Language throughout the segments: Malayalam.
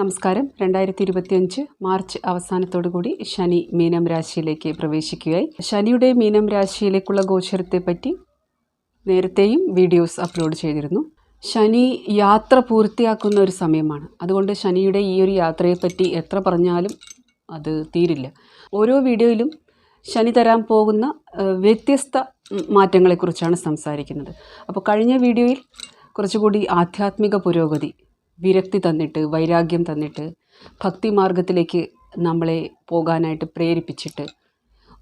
നമസ്കാരം. 2025 മാർച്ച് അവസാനത്തോടുകൂടി ശനി മീനം രാശിയിലേക്ക് പ്രവേശിക്കുകയായി. ശനിയുടെ മീനം രാശിയിലേക്കുള്ള ഗോചരത്തെപ്പറ്റി നേരത്തെയും വീഡിയോസ് അപ്ലോഡ് ചെയ്തിരുന്നു. ശനി യാത്ര പൂർത്തിയാക്കുന്ന ഒരു സമയമാണ്. അതുകൊണ്ട് ശനിയുടെ ഈ ഒരു യാത്രയെപ്പറ്റി എത്ര പറഞ്ഞാലും അത് തീരില്ല. ഓരോ വീഡിയോയിലും ശനി തരാൻ പോകുന്ന വ്യത്യസ്ത മാറ്റങ്ങളെക്കുറിച്ചാണ് സംസാരിക്കുന്നത്. അപ്പോൾ കഴിഞ്ഞ വീഡിയോയിൽ കുറച്ചുകൂടി ആധ്യാത്മിക പുരോഗതി, വിരക്തി തന്നിട്ട്, വൈരാഗ്യം തന്നിട്ട്, ഭക്തി മാർഗത്തിലേക്ക് നമ്മളെ പോകാനായിട്ട് പ്രേരിപ്പിച്ചിട്ട്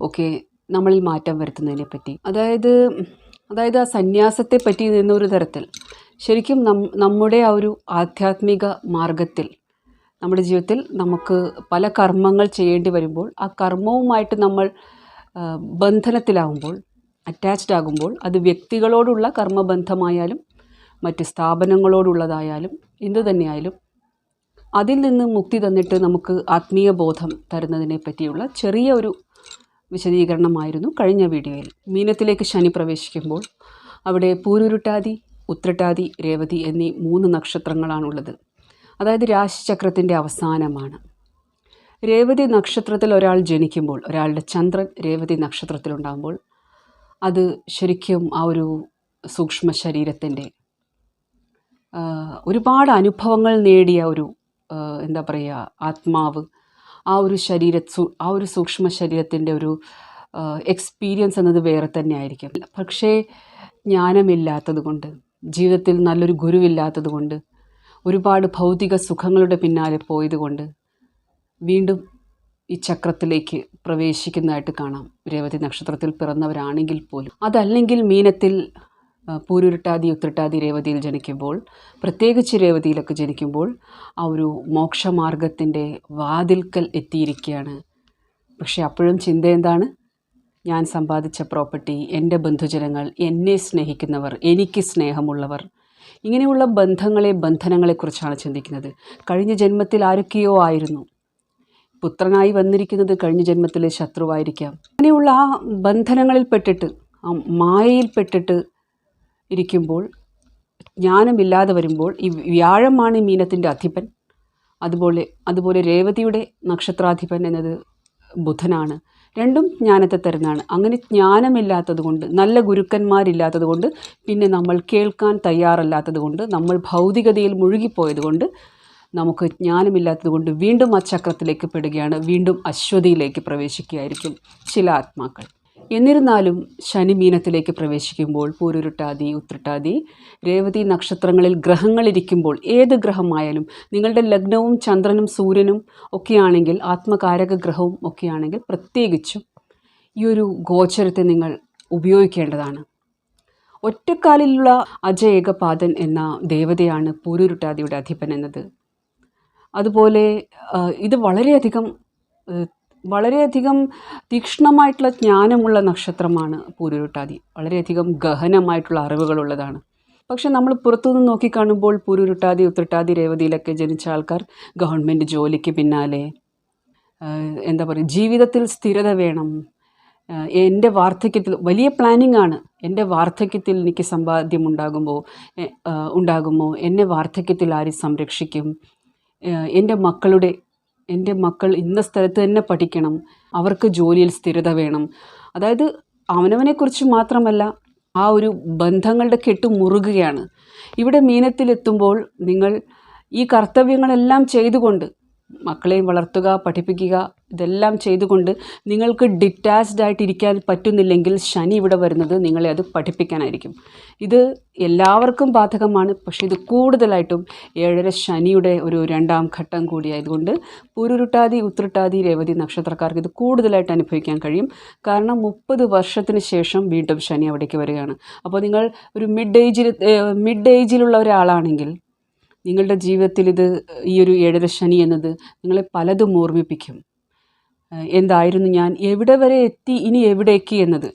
ഒക്കെ നമ്മളിൽ മാറ്റം വരുത്തുന്നതിനെ പറ്റി, അതായത് ആ സന്യാസത്തെ പറ്റി നിന്നൊരു തരത്തിൽ ശരിക്കും നമ്മുടെ ആ ഒരു ആധ്യാത്മിക മാർഗത്തിൽ നമ്മുടെ ജീവിതത്തിൽ നമുക്ക് പല കർമ്മങ്ങൾ ചെയ്യേണ്ടി വരുമ്പോൾ ആ കർമ്മവുമായിട്ട് നമ്മൾ ബന്ധനത്തിലാവുമ്പോൾ, അറ്റാച്ച്ഡ് ആകുമ്പോൾ, അത് വ്യക്തികളോടുള്ള കർമ്മബന്ധമായാലും മറ്റ് സ്ഥാപനങ്ങളോടുള്ളതായാലും എന്തു തന്നെയായാലും അതിൽ നിന്ന് മുക്തി തന്നിട്ട് നമുക്ക് ആത്മീയ ബോധം തരുന്നതിനെ പറ്റിയുള്ള ചെറിയ ഒരു വിശദീകരണമായിരുന്നു കഴിഞ്ഞ വീഡിയോയിൽ. മീനത്തിലേക്ക് ശനി പ്രവേശിക്കുമ്പോൾ അവിടെ പൂരുരുട്ടാതി, ഉത്രട്ടാതി, രേവതി എന്നീ 3 നക്ഷത്രങ്ങളാണുള്ളത്. അതായത് രാശിചക്രത്തിൻ്റെ അവസാനമാണ്. രേവതി നക്ഷത്രത്തിൽ ഒരാൾ ജനിക്കുമ്പോൾ, ഒരാളുടെ ചന്ദ്രൻ രേവതി നക്ഷത്രത്തിലുണ്ടാകുമ്പോൾ അത് ശരിക്കും ആ ഒരു സൂക്ഷ്മ ശരീരത്തിൻ്റെ ഒരുപാട് അനുഭവങ്ങൾ നേടിയ ഒരു ആത്മാവ്, ആ ഒരു സൂക്ഷ്മ ശരീരത്തിൻ്റെ ഒരു എക്സ്പീരിയൻസ് എന്നത് വേറെ തന്നെ ആയിരിക്കും. പക്ഷേ ജ്ഞാനമില്ലാത്തത് കൊണ്ട്, ജീവിതത്തിൽ നല്ലൊരു ഗുരുവില്ലാത്തത് കൊണ്ട്, ഒരുപാട് ഭൗതിക സുഖങ്ങളുടെ പിന്നാലെ പോയതുകൊണ്ട് വീണ്ടും ഈ ചക്രത്തിലേക്ക് പ്രവേശിക്കുന്നതായിട്ട് കാണാം, രേവതി നക്ഷത്രത്തിൽ പിറന്നവരാണെങ്കിൽ പോലും. അതല്ലെങ്കിൽ മീനത്തിൽ പൂരുരുട്ടാതി, ഉത്രട്ടാതി, രേവതിയിൽ ജനിക്കുമ്പോൾ, പ്രത്യേകിച്ച് രേവതിയിലൊക്കെ ജനിക്കുമ്പോൾ ആ ഒരു മോക്ഷമാർഗത്തിൻ്റെ വാതിൽക്കൽ എത്തിയിരിക്കുകയാണ്. പക്ഷേ അപ്പോഴും ചിന്ത എന്താണ്? ഞാൻ സമ്പാദിച്ച പ്രോപ്പർട്ടി, എൻ്റെ ബന്ധുജനങ്ങൾ, എന്നെ സ്നേഹിക്കുന്നവർ, എനിക്ക് സ്നേഹമുള്ളവർ, ഇങ്ങനെയുള്ള ബന്ധനങ്ങളെക്കുറിച്ചാണ് ചിന്തിക്കുന്നത്. കഴിഞ്ഞ ജന്മത്തിൽ ആരൊക്കെയോ ആയിരുന്നു. പുത്രനായി വന്നിരിക്കുന്നത് കഴിഞ്ഞ ജന്മത്തിലെ ശത്രുവായിരിക്കാം. അങ്ങനെയുള്ള ആ ബന്ധനങ്ങളിൽ പെട്ടിട്ട്, ആ മായയിൽ പെട്ടിട്ട് ഇരിക്കുമ്പോൾ, ജ്ഞാനമില്ലാതെ വരുമ്പോൾ, ഈ വ്യാഴമാണ് മീനത്തിൻ്റെ അധിപൻ. അതുപോലെ രേവതിയുടെ നക്ഷത്രാധിപൻ എന്നത് ബുധനാണ്. രണ്ടും ജ്ഞാനത്തെ തരുന്നതാണ്. അങ്ങനെ ജ്ഞാനമില്ലാത്തത് കൊണ്ട്, നല്ല ഗുരുക്കന്മാരില്ലാത്തത് കൊണ്ട്, പിന്നെ നമ്മൾ കേൾക്കാൻ തയ്യാറല്ലാത്തത് കൊണ്ട്, നമ്മൾ ഭൗതികതയിൽ മുഴുകിപ്പോയത് കൊണ്ട്, നമുക്ക് ജ്ഞാനമില്ലാത്തത് കൊണ്ട് വീണ്ടും ആ ചക്രത്തിലേക്ക് പെടുകയാണ്. വീണ്ടും അശ്വതിയിലേക്ക് പ്രവേശിക്കുകയായിരിക്കും ചില ആത്മാക്കൾ. എന്നിരുന്നാലും ശനി മീനത്തിലേക്ക് പ്രവേശിക്കുമ്പോൾ പൂരുരുട്ടാതി, ഉത്രട്ടാതി, രേവതി നക്ഷത്രങ്ങളിൽ ഗ്രഹങ്ങളിരിക്കുമ്പോൾ, ഏത് ഗ്രഹമായാലും, നിങ്ങളുടെ ലഗ്നവും ചന്ദ്രനും സൂര്യനും ഒക്കെയാണെങ്കിൽ, ആത്മകാരക ഗ്രഹവും ഒക്കെയാണെങ്കിൽ, പ്രത്യേകിച്ചും ഈ ഒരു ഗോചരത്തെ നിങ്ങൾ ഉപയോഗിക്കേണ്ടതാണ്. ഒറ്റക്കാലിലുള്ള അജയേകപാദൻ എന്ന ദേവതയാണ് പൂരുരുട്ടാതിയുടെ അധിപൻ എന്നത്. അതുപോലെ ഇത് വളരെയധികം തീക്ഷ്ണമായിട്ടുള്ള ജ്ഞാനമുള്ള നക്ഷത്രമാണ് പൂരുരുട്ടാതി. വളരെയധികം ഗഹനമായിട്ടുള്ള അറിവുകളുള്ളതാണ്. പക്ഷെ നമ്മൾ പുറത്തുനിന്ന് നോക്കിക്കാണുമ്പോൾ പൂരുരുട്ടാതി, ഉത്രട്ടാതി, രേവതിയിലൊക്കെ ജനിച്ച ആൾക്കാർ ഗവൺമെൻറ് ജോലിക്ക് പിന്നാലെ, ജീവിതത്തിൽ സ്ഥിരത വേണം, എൻ്റെ വാർദ്ധക്യത്തിൽ വലിയ പ്ലാനിങ് ആണ്, എൻ്റെ വാർദ്ധക്യത്തിൽ എനിക്ക് സമ്പാദ്യം ഉണ്ടാകുമോ, എന്നെ വാർദ്ധക്യത്തിൽ ആര് സംരക്ഷിക്കും, എൻ്റെ മക്കൾ ഇന്ന സ്ഥലത്ത് തന്നെ പഠിക്കണം, അവർക്ക് ജോലിയിൽ സ്ഥിരത വേണം. അതായത് അവനവനെക്കുറിച്ച് മാത്രമല്ല, ആ ഒരു ബന്ധങ്ങളുടെ കെട്ട് മുറുകുകയാണ്. ഇവിടെ മീനത്തിലെത്തുമ്പോൾ നിങ്ങൾ ഈ കർത്തവ്യങ്ങളെല്ലാം ചെയ്തുകൊണ്ട്, മക്കളെയും വളർത്തുക, പഠിപ്പിക്കുക, ഇതെല്ലാം ചെയ്തുകൊണ്ട് നിങ്ങൾക്ക് ഡിറ്റാച്ച്ഡ് ആയിട്ടിരിക്കാൻ പറ്റുന്നില്ലെങ്കിൽ ശനി ഇവിടെ വരുന്നത് നിങ്ങളെ അത് പഠിപ്പിക്കാനായിരിക്കും. ഇത് എല്ലാവർക്കും ബാധകമാണ്. പക്ഷേ ഇത് കൂടുതലായിട്ടും 7.5 ശനിയുടെ ഒരു 2ാം ഘട്ടം കൂടിയായതുകൊണ്ട് പൂരുരുട്ടാതി, ഉത്രട്ടാതി, രേവതി നക്ഷത്രക്കാർക്ക് ഇത് കൂടുതലായിട്ട് അനുഭവിക്കാൻ കഴിയും. കാരണം 30 വർഷത്തിന് ശേഷം വീണ്ടും ശനി അവിടേക്ക് വരികയാണ്. അപ്പോൾ നിങ്ങൾ ഒരു മിഡ് ഏജിലുള്ള ഒരാളാണെങ്കിൽ നിങ്ങളുടെ ജീവിതത്തിൽ ഈ ഒരു 7.5 ശനി എന്നത് നിങ്ങളെ പലതും ഓർമ്മിപ്പിക്കും. എന്തായിരുന്നു ഞാൻ, എവിടെ വരെ എത്തി, ഇനി എവിടേക്ക് എന്നത്.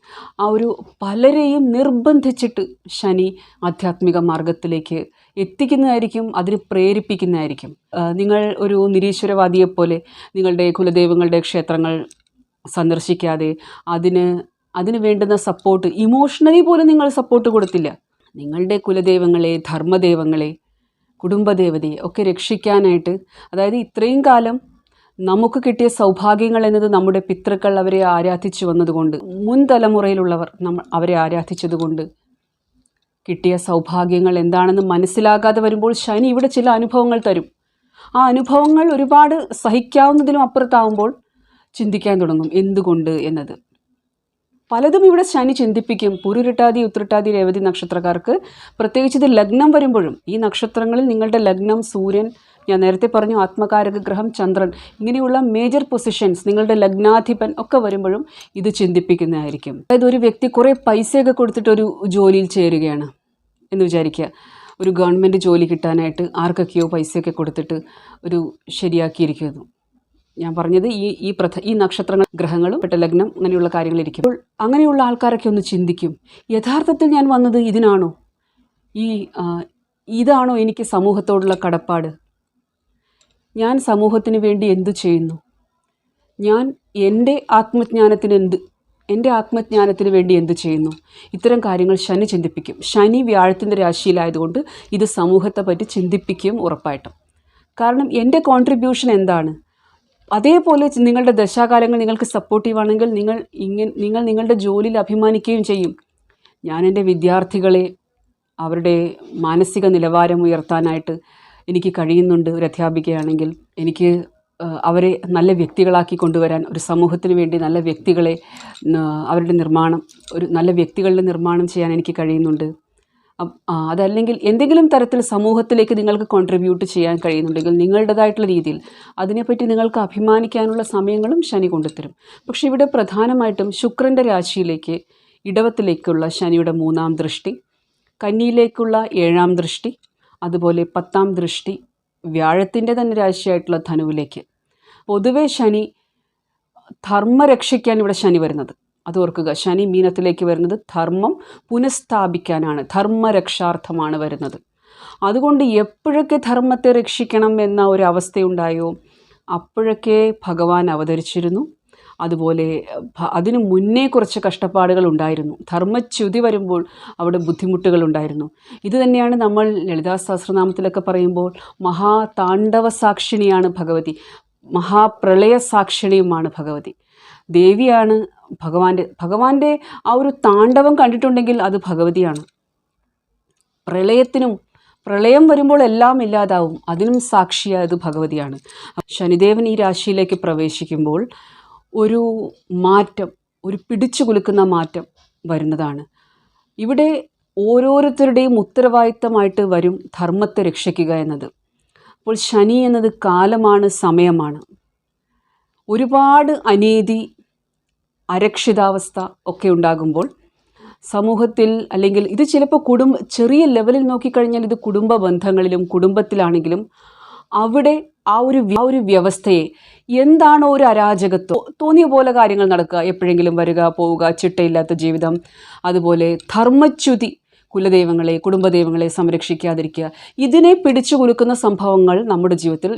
ആ ഒരു പലരെയും നിർബന്ധിച്ചിട്ട് ശനി ആധ്യാത്മിക മാർഗത്തിലേക്ക് എത്തിക്കുന്നതായിരിക്കും, അതിന് പ്രേരിപ്പിക്കുന്നതായിരിക്കും. നിങ്ങൾ ഒരു നിരീശ്വരവാദിയെപ്പോലെ നിങ്ങളുടെ കുലദൈവങ്ങളുടെ ക്ഷേത്രങ്ങൾ സന്ദർശിക്കാതെ അതിന് വേണ്ടുന്ന സപ്പോർട്ട്, ഇമോഷണലി പോലും നിങ്ങൾ സപ്പോർട്ട് കൊടുത്തില്ല. നിങ്ങളുടെ കുലദൈവങ്ങളെ, ധർമ്മദൈവങ്ങളെ കുടുംബദേവതയെ ഒക്കെ രക്ഷിക്കാനായിട്ട്, അതായത് ഇത്രയും കാലം നമുക്ക് കിട്ടിയ സൗഭാഗ്യങ്ങൾ എന്നത് നമ്മുടെ പിതൃക്കൾ അവരെ ആരാധിച്ചു വന്നതുകൊണ്ട്, മുൻ തലമുറയിലുള്ളവർ അവരെ ആരാധിച്ചതുകൊണ്ട് കിട്ടിയ സൗഭാഗ്യങ്ങൾ എന്താണെന്ന് മനസ്സിലാകാതെ വരുമ്പോൾ ശനി ഇവിടെ ചില അനുഭവങ്ങൾ തരും. ആ അനുഭവങ്ങൾ ഒരുപാട് സഹിക്കാവുന്നതിലും അപ്പുറത്താവുമ്പോൾ ചിന്തിക്കാൻ തുടങ്ങും എന്തുകൊണ്ട് എന്നത്. പലതും ഇവിടെ ശനി ചിന്തിപ്പിക്കും. പൂരുരുട്ടാതി, ഉത്രട്ടാതി, രേവതി നക്ഷത്രക്കാർക്ക് പ്രത്യേകിച്ച് ഇത് ലഗ്നം വരുമ്പോഴും, ഈ നക്ഷത്രങ്ങളിൽ നിങ്ങളുടെ ലഗ്നം, സൂര്യൻ, ഞാൻ നേരത്തെ പറഞ്ഞു ആത്മകാരക ഗ്രഹം ചന്ദ്രൻ, ഇങ്ങനെയുള്ള മേജർ പൊസിഷൻസ്, നിങ്ങളുടെ ലഗ്നാധിപൻ ഒക്കെ വരുമ്പോഴും ഇത് ചിന്തിപ്പിക്കുന്നതായിരിക്കും. അതായത് ഒരു വ്യക്തി കുറേ പൈസയൊക്കെ കൊടുത്തിട്ട് ഒരു ജോലിയിൽ ചേരുകയാണ് എന്ന് വിചാരിക്കുക. ഒരു ഗവൺമെൻറ് ജോലി കിട്ടാനായിട്ട് ആർക്കൊക്കെയോ പൈസയൊക്കെ കൊടുത്തിട്ട് ഒരു ശരിയാക്കിയിരിക്കുന്നു. ഞാൻ പറഞ്ഞത് ഈ നക്ഷത്രങ്ങൾ, ഗ്രഹങ്ങളും പെട്ട ലഗ്നം, അങ്ങനെയുള്ള കാര്യങ്ങളിരിക്കും. അപ്പോൾ അങ്ങനെയുള്ള ആൾക്കാരൊക്കെ ഒന്ന് ചിന്തിക്കും, യഥാർത്ഥത്തിൽ ഞാൻ വന്നത് ഇതിനാണോ? ഇതാണോ എനിക്ക് സമൂഹത്തോടുള്ള കടപ്പാട്? ഞാൻ സമൂഹത്തിന് വേണ്ടി എന്തു ചെയ്യുന്നു? ഞാൻ എൻ്റെ ആത്മജ്ഞാനത്തിന് വേണ്ടി എന്ത് ചെയ്യുന്നു? ഇത്തരം കാര്യങ്ങൾ ശനി ചിന്തിപ്പിക്കും. ശനി വ്യാഴത്തിൻ്റെ രാശിയിലായതുകൊണ്ട് ഇത് സമൂഹത്തെ പറ്റി ചിന്തിപ്പിക്കും ഉറപ്പായിട്ടും. കാരണം എൻ്റെ കോൺട്രിബ്യൂഷൻ എന്താണ്? അതേപോലെ നിങ്ങളുടെ ദശാകാലങ്ങൾ നിങ്ങൾക്ക് സപ്പോർട്ടീവാണെങ്കിൽ നിങ്ങൾ നിങ്ങളുടെ ജോലിയിൽ അഭിമാനിക്കുകയും ചെയ്യും. ഞാൻ എൻ്റെ വിദ്യാർത്ഥികളെ അവരുടെ മാനസിക നിലവാരം ഉയർത്താനായിട്ട് എനിക്ക് കഴിയുന്നുണ്ട്. ഒരു അധ്യാപികയാണെങ്കിൽ എനിക്ക് അവരെ നല്ല വ്യക്തികളാക്കി കൊണ്ടുവരാൻ, ഒരു സമൂഹത്തിന് വേണ്ടി നല്ല വ്യക്തികളെ, അവരുടെ നിർമ്മാണം, ഒരു നല്ല വ്യക്തികളുടെ നിർമ്മാണം ചെയ്യാൻ എനിക്ക് കഴിയുന്നുണ്ട്. അതല്ലെങ്കിൽ എന്തെങ്കിലും തരത്തിൽ സമൂഹത്തിലേക്ക് നിങ്ങൾക്ക് കോൺട്രിബ്യൂട്ട് ചെയ്യാൻ കഴിയുന്നുണ്ടെങ്കിൽ നിങ്ങളുടേതായിട്ടുള്ള രീതിയിൽ അതിനെപ്പറ്റി നിങ്ങൾക്ക് അഭിമാനിക്കാനുള്ള സമയങ്ങളും ശനി കൊണ്ടുത്തരും. പക്ഷെ ഇവിടെ പ്രധാനമായിട്ടും ശുക്രൻ്റെ രാശിയിലേക്ക്, ഇടവത്തിലേക്കുള്ള ശനിയുടെ 3-ാം ദൃഷ്ടി, കന്നിയിലേക്കുള്ള 7-ാം ദൃഷ്ടി, അതുപോലെ 10-ാം ദൃഷ്ടി വ്യാഴത്തിൻ്റെ തന്നെ രാശിയായിട്ടുള്ള ധനുവിലേക്ക്. പൊതുവെ ശനി ധർമ്മരക്ഷയ്ക്കാണ് ഇവിടെ ശനി വരുന്നത്. അത് ഓർക്കുക. ശനി മീനത്തിലേക്ക് വരുന്നത് ധർമ്മം പുനഃസ്ഥാപിക്കാനാണ്, ധർമ്മരക്ഷാർത്ഥമാണ് വരുന്നത്. അതുകൊണ്ട് എപ്പോഴൊക്കെ ധർമ്മത്തെ രക്ഷിക്കണം എന്ന ഒരു അവസ്ഥയുണ്ടായോ അപ്പോഴൊക്കെ ഭഗവാൻ അവതരിച്ചിരുന്നു. അതുപോലെ അതിനു മുന്നേ കുറച്ച് കഷ്ടപ്പാടുകൾ ഉണ്ടായിരുന്നു. ധർമ്മച്യുതി വരുമ്പോൾ അവിടെ ബുദ്ധിമുട്ടുകൾ ഉണ്ടായിരുന്നു. ഇത് തന്നെയാണ് നമ്മൾ ലളിതാ സഹസ്രനാമത്തിലൊക്കെ പറയുമ്പോൾ മഹാതാണ്ഡവ സാക്ഷിണിയാണ് ഭഗവതി, മഹാപ്രളയ സാക്ഷിണിയുമാണ് ഭഗവതി. ദേവിയാണ് ഭഗവാന്റെ ആ ഒരു താണ്ഡവം കണ്ടിട്ടുണ്ടെങ്കിൽ അത് ഭഗവതിയാണ്. പ്രളയം വരുമ്പോൾ എല്ലാം ഇല്ലാതാവും, അതിനും സാക്ഷിയായത് ഭഗവതിയാണ്. ശനിദേവൻ ഈ രാശിയിലേക്ക് പ്രവേശിക്കുമ്പോൾ ഒരു മാറ്റം, ഒരു പിടിച്ചു കുലുക്കുന്ന മാറ്റം വരുന്നതാണ്. ഇവിടെ ഓരോരുത്തരുടെയും ഉത്തരവാദിത്തമായിട്ട് വരും ധർമ്മത്തെ രക്ഷിക്കുക എന്നത്. അപ്പോൾ ശനി എന്നത് കാലമാണ്, സമയമാണ്. ഒരുപാട് അനീതി, അരക്ഷിതാവസ്ഥ ഒക്കെ ഉണ്ടാകുമ്പോൾ സമൂഹത്തിൽ, അല്ലെങ്കിൽ ഇത് ചിലപ്പോൾ ചെറിയ ലെവലിൽ നോക്കിക്കഴിഞ്ഞാൽ ഇത് കുടുംബ ബന്ധങ്ങളിലും കുടുംബത്തിലാണെങ്കിലും അവിടെ ആ ഒരു വ്യവസ്ഥയെ, എന്താണോ ഒരു അരാജകത്വം, തോന്നിയ പോലെ കാര്യങ്ങൾ നടക്കുക, എപ്പോഴെങ്കിലും വരിക പോവുക, ചിട്ടയില്ലാത്ത ജീവിതം, അതുപോലെ ധർമ്മച്യുതി, കുലദൈവങ്ങളെ കുടുംബദൈവങ്ങളെ സംരക്ഷിക്കാതിരിക്കുക, ഇതിനെ പിടിച്ചു കുലുക്കുന്ന സംഭവങ്ങൾ നമ്മുടെ ജീവിതത്തിൽ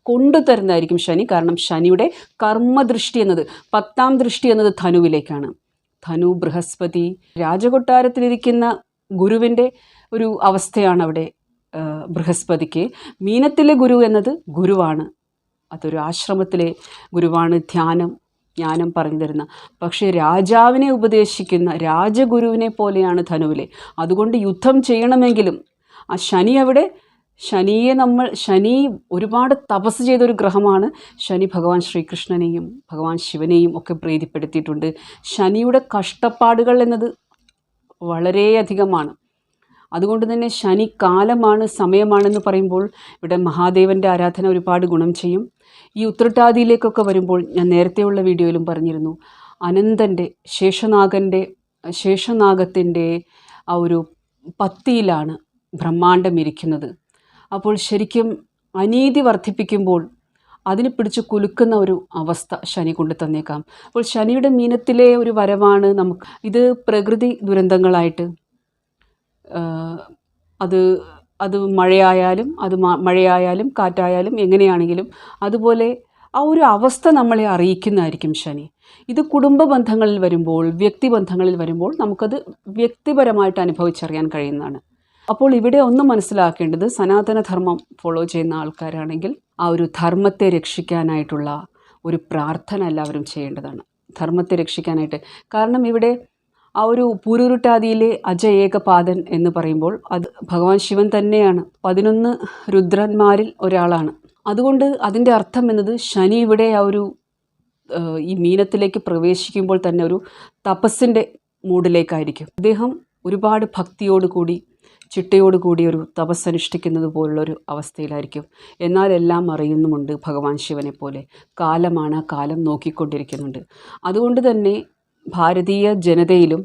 കൊണ്ടുതരുന്നതായിരിക്കും ശനി. കാരണം ശനിയുടെ കർമ്മദൃഷ്ടി എന്നത്, 10-ാം ദൃഷ്ടി എന്നത് ധനുവിലേക്കാണ്. ധനു ബൃഹസ്പതി, രാജകൊട്ടാരത്തിലിരിക്കുന്ന ഗുരുവിൻ്റെ ഒരു അവസ്ഥയാണ് അവിടെ ബൃഹസ്പതിക്ക്. മീനത്തിലെ ഗുരു എന്നത് ഗുരുവാണ്, അതൊരു ആശ്രമത്തിലെ ഗുരുവാണ്, ജ്ഞാനം പറഞ്ഞു തരുന്ന. പക്ഷേ രാജാവിനെ ഉപദേശിക്കുന്ന രാജഗുരുവിനെ പോലെയാണ് ധനുവിലെ. അതുകൊണ്ട് യുദ്ധം ചെയ്യണമെങ്കിലും ആ ശനി ഒരുപാട് തപസ് ചെയ്തൊരു ഗ്രഹമാണ്. ശനി ഭഗവാൻ ശ്രീകൃഷ്ണനെയും ഭഗവാൻ ശിവനെയും ഒക്കെ പ്രീതിപ്പെടുത്തിയിട്ടുണ്ട്. ശനിയുടെ കഷ്ടപ്പാടുകൾ എന്നത് വളരെയധികമാണ്. അതുകൊണ്ട് തന്നെ ശനി കാലമാണ്, സമയമാണെന്ന് പറയുമ്പോൾ ഇവിടെ മഹാദേവൻ്റെ ആരാധന ഒരുപാട് ഗുണം ചെയ്യും. ഈ ഉത്രട്ടാതിയിലേക്കൊക്കെ വരുമ്പോൾ ഞാൻ നേരത്തെയുള്ള വീഡിയോയിലും പറഞ്ഞിരുന്നു, അനന്തൻ്റെ ശേഷനാഗത്തിൻ്റെ ആ ഒരു പത്തിയിലാണ് ബ്രഹ്മാണ്ടം ഇരിക്കുന്നത്. അപ്പോൾ ശരിക്കും അനീതി വർദ്ധിപ്പിക്കുമ്പോൾ അതിനെ പിടിച്ച് കുലുക്കുന്ന ഒരു അവസ്ഥ ശനി കൊണ്ട് തന്നേക്കാം. അപ്പോൾ ശനിയുടെ മീനത്തിലെ ഒരു വരവാണ് നമുക്ക് ഇത് പ്രകൃതി ദുരന്തങ്ങളായിട്ട്, അത് മഴയായാലും കാറ്റായാലും എങ്ങനെയാണെങ്കിലും അതുപോലെ ആ ഒരു അവസ്ഥ നമ്മളെ അറിയിക്കുന്നതായിരിക്കും ശനി. ഇത് കുടുംബ ബന്ധങ്ങളിൽ വരുമ്പോൾ, വ്യക്തിബന്ധങ്ങളിൽ വരുമ്പോൾ നമുക്കത് വ്യക്തിപരമായിട്ട് അനുഭവിച്ചറിയാൻ കഴിയുന്നതാണ്. അപ്പോൾ ഇവിടെ ഒന്ന് മനസ്സിലാക്കേണ്ടത്, സനാതനധർമ്മം ഫോളോ ചെയ്യുന്ന ആൾക്കാരാണെങ്കിൽ ആ ഒരു ധർമ്മത്തെ രക്ഷിക്കാനായിട്ടുള്ള ഒരു പ്രാർത്ഥന എല്ലാവരും ചെയ്യേണ്ടതാണ്. ധർമ്മത്തെ രക്ഷിക്കാനായിട്ട്. കാരണം ഇവിടെ ആ ഒരു പൂരുരുട്ടാതിയിലെ അജ ഏകപാദൻ എന്ന് പറയുമ്പോൾ അത് ഭഗവാൻ ശിവൻ തന്നെയാണ്. 11 രുദ്രന്മാരിൽ ഒരാളാണ്. അതുകൊണ്ട് അതിൻ്റെ അർത്ഥം എന്നത് ശനി ഇവിടെ ആ ഒരു ഈ മീനത്തിലേക്ക് പ്രവേശിക്കുമ്പോൾ തന്നെ ഒരു തപസ്സിൻ്റെ മൂഡിലേക്കായിരിക്കും. അദ്ദേഹം ഒരുപാട് ഭക്തിയോടുകൂടി ചിട്ടയോടുകൂടി ഒരു തപസ് അനുഷ്ഠിക്കുന്നത് പോലുള്ളൊരു അവസ്ഥയിലായിരിക്കും. എന്നാൽ എല്ലാം അറിയുന്നുമുണ്ട് ഭഗവാൻ ശിവനെ പോലെ. കാലമാണ്, കാലം നോക്കിക്കൊണ്ടിരിക്കുന്നുണ്ട്. അതുകൊണ്ട് തന്നെ ഭാരതീയ ജനതയിലും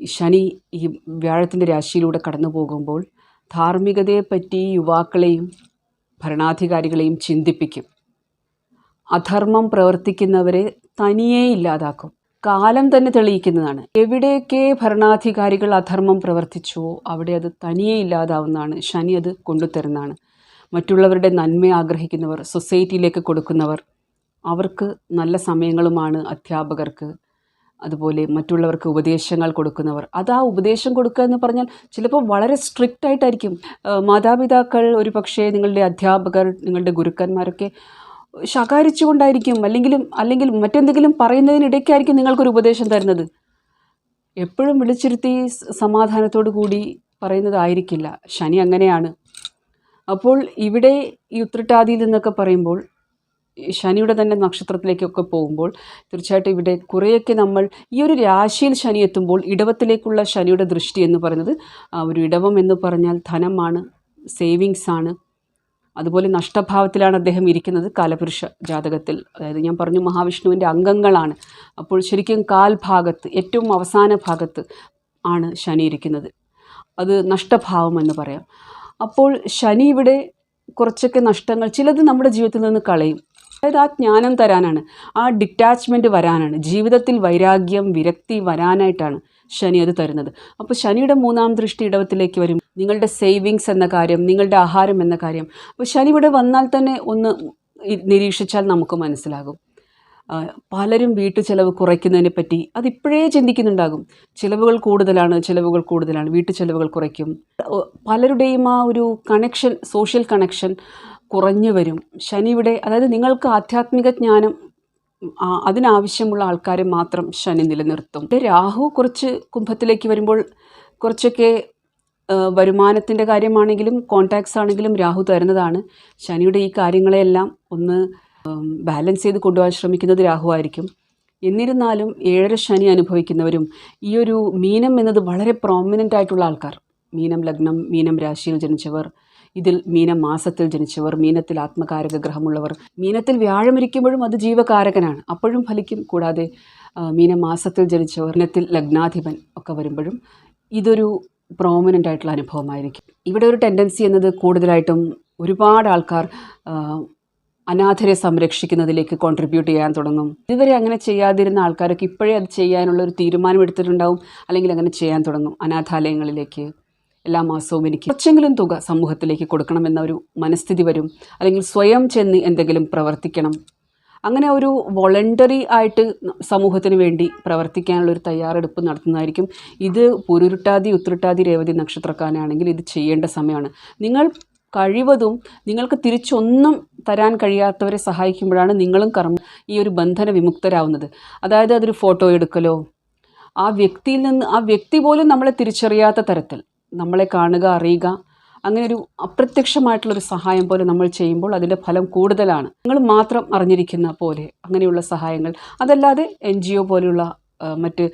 ശനി ഈ വ്യാഴത്തിൻ്റെ രാശിയിലൂടെ കടന്നു പോകുമ്പോൾ ധാർമ്മികതയെപ്പറ്റി യുവാക്കളെയും ഭരണാധികാരികളെയും ചിന്തിപ്പിക്കും. അധർമ്മം പ്രവർത്തിക്കുന്നവരെ തനിയെ ഇല്ലാതാക്കും. കാലം തന്നെ തെളിയിക്കുന്നതാണ്. എവിടെയൊക്കെ ഭരണാധികാരികൾ അധർമ്മം പ്രവർത്തിച്ചുവോ അവിടെ അത് തനിയെ ഇല്ലാതാവുന്നതാണ്. ശനി അത് കൊണ്ടുതരുന്നതാണ്. മറ്റുള്ളവരുടെ നന്മ ആഗ്രഹിക്കുന്നവർ, സൊസൈറ്റിയിലേക്ക് കൊടുക്കുന്നവർ, അവർക്ക് നല്ല സമയങ്ങളുമാണ് അധ്യാപകർക്ക്. അതുപോലെ മറ്റുള്ളവർക്ക് ഉപദേശങ്ങൾ കൊടുക്കുന്നവർ. അത് ആ ഉപദേശം കൊടുക്കുക എന്ന് പറഞ്ഞാൽ ചിലപ്പോൾ വളരെ സ്ട്രിക്റ്റ് ആയിട്ടായിരിക്കും. മാതാപിതാക്കൾ, ഒരു പക്ഷേ നിങ്ങളുടെ അധ്യാപകർ, നിങ്ങളുടെ ഗുരുക്കന്മാരൊക്കെ ശകാരിച്ചുകൊണ്ടായിരിക്കും, അല്ലെങ്കിൽ മറ്റെന്തെങ്കിലും പറയുന്നതിനിടയ്ക്കായിരിക്കും നിങ്ങൾക്കൊരു ഉപദേശം തരുന്നത്. എപ്പോഴും വിളിച്ചിരുത്തി സമാധാനത്തോടു കൂടി പറയുന്നതായിരിക്കില്ല. ശനി അങ്ങനെയാണ്. അപ്പോൾ ഇവിടെ ഈ ഉത്രട്ടാതിയിൽ നിന്നൊക്കെ പറയുമ്പോൾ ശനിയുടെ തന്നെ നക്ഷത്രത്തിലേക്കൊക്കെ പോകുമ്പോൾ തീർച്ചയായിട്ടും ഇവിടെ കുറേയൊക്കെ നമ്മൾ ഈ ഒരു രാശിയിൽ ശനി എത്തുമ്പോൾ ഇടവത്തിലേക്കുള്ള ശനിയുടെ ദൃഷ്ടി എന്ന് പറയുന്നത്, ഒരു ഇടവം എന്ന് പറഞ്ഞാൽ ധനമാണ്, സേവിങ്സ് ആണ്. അതുപോലെ നഷ്ടഭാവത്തിലാണ് അദ്ദേഹം ഇരിക്കുന്നത് കാലപുരുഷ ജാതകത്തിൽ. അതായത് ഞാൻ പറഞ്ഞു മഹാവിഷ്ണുവിൻ്റെ അംഗങ്ങളാണ്. അപ്പോൾ ശരിക്കും കാൽഭാഗത്ത്, ഏറ്റവും അവസാന ഭാഗത്ത് ആണ് ശനി ഇരിക്കുന്നത്. അത് നഷ്ടഭാവം എന്ന് പറയാം. അപ്പോൾ ശനി ഇവിടെ കുറച്ചൊക്കെ നഷ്ടങ്ങൾ ചിലത് നമ്മുടെ ജീവിതത്തിൽ നിന്ന് കളയും. അതായത് ആ ജ്ഞാനം തരാനാണ്, ആ ഡിറ്റാച്ച്മെൻറ്റ് വരാനാണ്, ജീവിതത്തിൽ വൈരാഗ്യം, വിരക്തി വരാനായിട്ടാണ് ശനി അത് തരുന്നത്. അപ്പോൾ ശനിയുടെ 3ാം ദൃഷ്ടി ഇടവത്തിലേക്ക് വരും. നിങ്ങളുടെ സേവിങ്സ് എന്ന കാര്യം, നിങ്ങളുടെ ആഹാരം എന്ന കാര്യം. അപ്പോൾ ശനി ഇവിടെ വന്നാൽ തന്നെ ഒന്ന് നിരീക്ഷിച്ചാൽ നമുക്ക് മനസ്സിലാകും. പലരും വീട്ടു ചിലവ് കുറയ്ക്കുന്നതിനെ പറ്റി അതിപ്പോഴേ ചിന്തിക്കുന്നുണ്ടാകും. ചിലവുകൾ കൂടുതലാണ്, വീട്ടു ചിലവുകൾ കുറയ്ക്കും. പലരുടെയും ആ ഒരു കണക്ഷൻ, സോഷ്യൽ കണക്ഷൻ കുറഞ്ഞു വരും. ശനി ഇവിടെ, അതായത് നിങ്ങൾക്ക് ആധ്യാത്മിക ജ്ഞാനം അതിനാവശ്യമുള്ള ആൾക്കാരെ മാത്രം ശനി നിലനിർത്തും. രാഹു കുറച്ച് കുംഭത്തിലേക്ക് വരുമ്പോൾ കുറച്ചൊക്കെ വരുമാനത്തിൻ്റെ കാര്യമാണെങ്കിലും കോൺടാക്ട്സ് ആണെങ്കിലും രാഹു തരുന്നതാണ്. ശനിയുടെ ഈ കാര്യങ്ങളെല്ലാം ഒന്ന് ബാലൻസ് ചെയ്ത് കൊണ്ടുപോകാൻ ശ്രമിക്കുന്നത് രാഹു ആയിരിക്കും. എന്നിരുന്നാലും 7.5 ശനി അനുഭവിക്കുന്നവരും ഈ ഒരു മീനം എന്നത് വളരെ പ്രോമിനൻ്റ് ആയിട്ടുള്ള ആൾക്കാർ, മീനം ലഗ്നം, മീനം രാശിയിൽ ജനിച്ചവർ, ഇതിൽ മീനം മാസത്തിൽ ജനിച്ചവർ, മീനത്തിൽ ആത്മകാരക ഗ്രഹമുള്ളവർ, മീനത്തിൽ വ്യാഴമിരിക്കുമ്പോഴും അത് ജീവകാരകനാണ്, അപ്പോഴും ഫലിക്കും. കൂടാതെ മീനം മാസത്തിൽ ജനിച്ചവർ, മീനത്തിൽ ലഗ്നാധിപൻ ഒക്കെ വരുമ്പോഴും ഇതൊരു പ്രോമിനൻ്റ് ആയിട്ടുള്ള അനുഭവമായിരിക്കും. ഇവിടെ ഒരു ടെൻഡൻസി എന്നത് കൂടുതലായിട്ടും ഒരുപാട് ആൾക്കാർ അനാഥരെ സംരക്ഷിക്കുന്നതിലേക്ക് കോൺട്രിബ്യൂട്ട് ചെയ്യാൻ തുടങ്ങും. ഇതുവരെ അങ്ങനെ ചെയ്യാതിരുന്ന ആൾക്കാരൊക്കെ ഇപ്പോഴേ അത് ചെയ്യാനുള്ള ഒരു തീരുമാനം എടുത്തിട്ടുണ്ടാവും, അല്ലെങ്കിൽ അങ്ങനെ ചെയ്യാൻ തുടങ്ങും. അനാഥാലയങ്ങളിലേക്ക് എല്ലാ മാസവും എനിക്ക് കുറച്ചെങ്കിലും തുക സമൂഹത്തിലേക്ക് കൊടുക്കണമെന്ന ഒരു മനസ്ഥിതി വരും. അല്ലെങ്കിൽ സ്വയം ചെന്ന് എന്തെങ്കിലും പ്രവർത്തിക്കണം, അങ്ങനെ ഒരു വോളണ്ടറി ആയിട്ട് സമൂഹത്തിന് വേണ്ടി പ്രവർത്തിക്കാനുള്ളൊരു തയ്യാറെടുപ്പ് നടത്തുന്നതായിരിക്കും. ഇത് പൂരുരുട്ടാതി, ഉത്രട്ടാതി, രേവതി നക്ഷത്രക്കാരാണെങ്കിൽ ഇത് ചെയ്യേണ്ട സമയമാണ്. നിങ്ങൾ കഴിവതും നിങ്ങൾക്ക് തിരിച്ചൊന്നും തരാൻ കഴിയാത്തവരെ സഹായിക്കുമ്പോഴാണ് നിങ്ങളും ഈ ഒരു ബന്ധന വിമുക്തരാവുന്നത്. അതായത് അതൊരു ഫോട്ടോ എടുക്കലോ, ആ വ്യക്തിയിൽ നിന്ന്, ആ വ്യക്തി പോലും നമ്മളെ തിരിച്ചറിയാത്ത തരത്തിൽ നമ്മളെ കാണുക, അറിയുക, അങ്ങനെ ഒരു അപ്രത്യക്ഷമായിട്ടുള്ളൊരു സഹായം പോലെ നമ്മൾ ചെയ്യുമ്പോൾ അതിൻ്റെ ഫലം കൂടുതലാണ്. നിങ്ങൾ മാത്രം അറിഞ്ഞിരിക്കുന്ന പോലെ അങ്ങനെയുള്ള സഹായങ്ങൾ. അതല്ലാതെ NGO പോലെയുള്ള മറ്റ്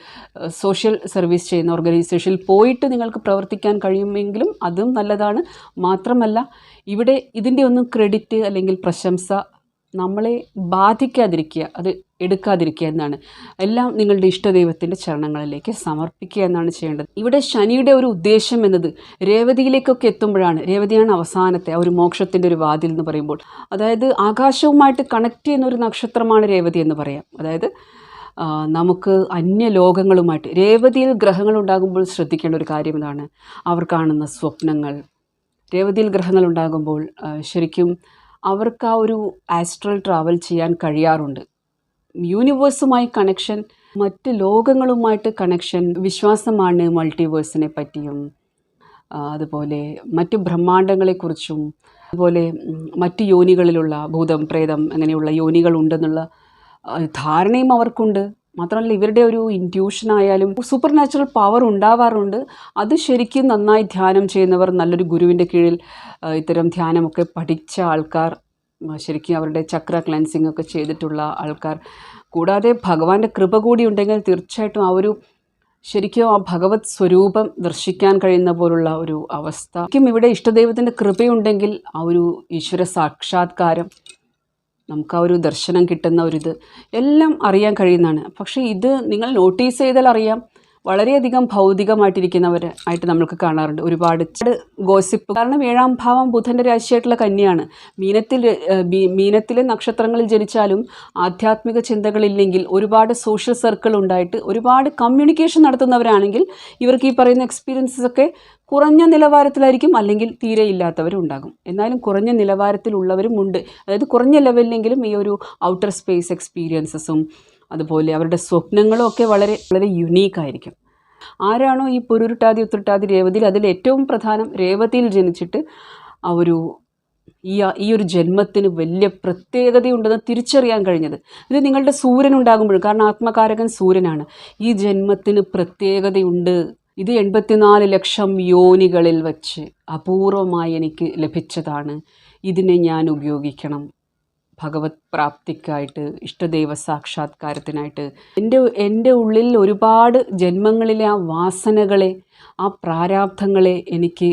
സോഷ്യൽ സർവീസ് ചെയ്യുന്ന ഓർഗനൈസേഷനിൽ പോയിട്ട് നിങ്ങൾക്ക് പ്രവർത്തിക്കാൻ കഴിയുമെങ്കിലും അതും നല്ലതാണ്. മാത്രമല്ല ഇവിടെ ഇതിൻ്റെ ഒന്നും ക്രെഡിറ്റ് അല്ലെങ്കിൽ പ്രശംസ നമ്മളെ ബാധിക്കാതിരിക്കുക, അത് എടുക്കാതിരിക്കുക എന്നാണ്. എല്ലാം നിങ്ങളുടെ ഇഷ്ടദൈവത്തിൻ്റെ ചരണങ്ങളിലേക്ക് സമർപ്പിക്കുക എന്നാണ് ചെയ്യേണ്ടത്. ഇവിടെ ശനിയുടെ ഒരു ഉദ്ദേശം എന്നത് രേവതിയിലേക്കൊക്കെ എത്തുമ്പോഴാണ്. രേവതിയാണ് അവസാനത്തെ ആ ഒരു മോക്ഷത്തിൻ്റെ ഒരു വാതിൽ എന്ന് പറയുമ്പോൾ, അതായത് ആകാശവുമായിട്ട് കണക്ട് ചെയ്യുന്ന ഒരു നക്ഷത്രമാണ് രേവതി എന്ന് പറയാം. അതായത് നമുക്ക് അന്യലോകങ്ങളുമായിട്ട്, രേവതിയിൽ ഗ്രഹങ്ങളുണ്ടാകുമ്പോൾ ശ്രദ്ധിക്കേണ്ട ഒരു കാര്യം ഇതാണ്, അവർ കാണുന്ന സ്വപ്നങ്ങൾ. രേവതിയിൽ ഗ്രഹങ്ങളുണ്ടാകുമ്പോൾ ശരിക്കും അവർക്ക് ആ ഒരു ആസ്ട്രൽ ട്രാവൽ ചെയ്യാൻ കഴിയാറുണ്ട്. യൂണിവേഴ്സുമായി കണക്ഷൻ, മറ്റ് ലോകങ്ങളുമായിട്ട് കണക്ഷൻ, വിശ്വാസമാണ് മൾട്ടിവേഴ്സിനെ പറ്റിയും. അതുപോലെ മറ്റു ബ്രഹ്മാണ്ടങ്ങളെക്കുറിച്ചും അതുപോലെ മറ്റ് യോനികളിലുള്ള ഭൂതം പ്രേതം അങ്ങനെയുള്ള യോനികളുണ്ടെന്നുള്ള ധാരണയും അവർക്കുണ്ട്. മാത്രമല്ല ഇവരുടെ ഒരു ഇൻറ്റ്യൂഷനായാലും സൂപ്പർ നാച്ചുറൽ പവർ ഉണ്ടാവാറുണ്ട്. അത് ശരിക്കും നന്നായി ധ്യാനം ചെയ്യുന്നവർ, നല്ലൊരു ഗുരുവിൻ്റെ കീഴിൽ ഇത്തരം ധ്യാനമൊക്കെ പഠിച്ച ആൾക്കാർ, ശരിക്കും അവരുടെ ചക്ര ക്ലെൻസിങ് ഒക്കെ ചെയ്തിട്ടുള്ള ആൾക്കാർ, കൂടാതെ ഭഗവാന്റെ കൃപ കൂടി ഉണ്ടെങ്കിൽ തീർച്ചയായിട്ടും ശരിക്കും ആ ഭഗവത് സ്വരൂപം ദർശിക്കാൻ കഴിയുന്ന പോലുള്ള ഒരു അവസ്ഥ. ശരിക്കും ഇവിടെ ഇഷ്ടദൈവത്തിൻ്റെ കൃപയുണ്ടെങ്കിൽ ആ ഒരു ഈശ്വര സാക്ഷാത്കാരം, നമുക്ക് ആ ഒരു ദർശനം കിട്ടുന്ന എല്ലാം അറിയാൻ കഴിയുന്നതാണ്. പക്ഷേ ഇത് നിങ്ങൾ നോട്ടീസ് ചെയ്താൽ അറിയാം, വളരെയധികം ഭൗതികമായിട്ടിരിക്കുന്നവരായിട്ട് നമ്മൾക്ക് കാണാറുണ്ട്. ഒരുപാട് ഗോസിപ്പ്. കാരണം 7ാം ഭാവം ബുധൻ്റെ രാശിയായിട്ടുള്ള കന്യയാണ്. മീനത്തിലെ നക്ഷത്രങ്ങളിൽ ജനിച്ചാലും ആധ്യാത്മിക ചിന്തകളില്ലെങ്കിൽ, ഒരുപാട് സോഷ്യൽ സർക്കിൾ ഉണ്ടായിട്ട് ഒരുപാട് കമ്മ്യൂണിക്കേഷൻ നടത്തുന്നവരാണെങ്കിൽ ഇവർക്ക് ഈ പറയുന്ന എക്സ്പീരിയൻസസ് ഒക്കെ കുറഞ്ഞ നിലവാരത്തിലായിരിക്കും, അല്ലെങ്കിൽ തീരെ ഇല്ലാത്തവരും ഉണ്ടാകും. എന്നാലും കുറഞ്ഞ നിലവാരത്തിലുള്ളവരും ഉണ്ട്. അതായത് കുറഞ്ഞ ലെവലിലെങ്കിലും ഈ ഒരു ഔട്ടർ സ്പേസ് എക്സ്പീരിയൻസസും അതുപോലെ അവരുടെ സ്വപ്നങ്ങളും ഒക്കെ വളരെ വളരെ യുണീക്കായിരിക്കും. ആരാണോ ഈ പുരുരുട്ടാതി ഉത്രട്ടാതി രേവതിയിൽ, അതിൽ ഏറ്റവും പ്രധാനം രേവതിയിൽ ജനിച്ചിട്ട് ഈ ഒരു ജന്മത്തിന് വലിയ പ്രത്യേകതയുണ്ടെന്ന് തിരിച്ചറിയാൻ കഴിഞ്ഞത്, ഇത് നിങ്ങളുടെ സൂര്യൻ ഉണ്ടാകുമ്പോഴും, കാരണം ആത്മകാരകൻ സൂര്യനാണ്, ഈ ജന്മത്തിന് പ്രത്യേകതയുണ്ട്, ഇത് 84 ലക്ഷം യോനികളിൽ വച്ച് അപൂർവമായി എനിക്ക് ലഭിച്ചതാണ്, ഇതിനെ ഞാൻ ഉപയോഗിക്കണം ഭഗവത് പ്രാപ്തിക്കായിട്ട്, ഇഷ്ടദൈവ സാക്ഷാത്കാരത്തിനായിട്ട്. എൻ്റെ ഉള്ളിൽ ഒരുപാട് ജന്മങ്ങളിലെ ആ വാസനകളെ, ആ പ്രാരാബ്ധങ്ങളെ എനിക്ക്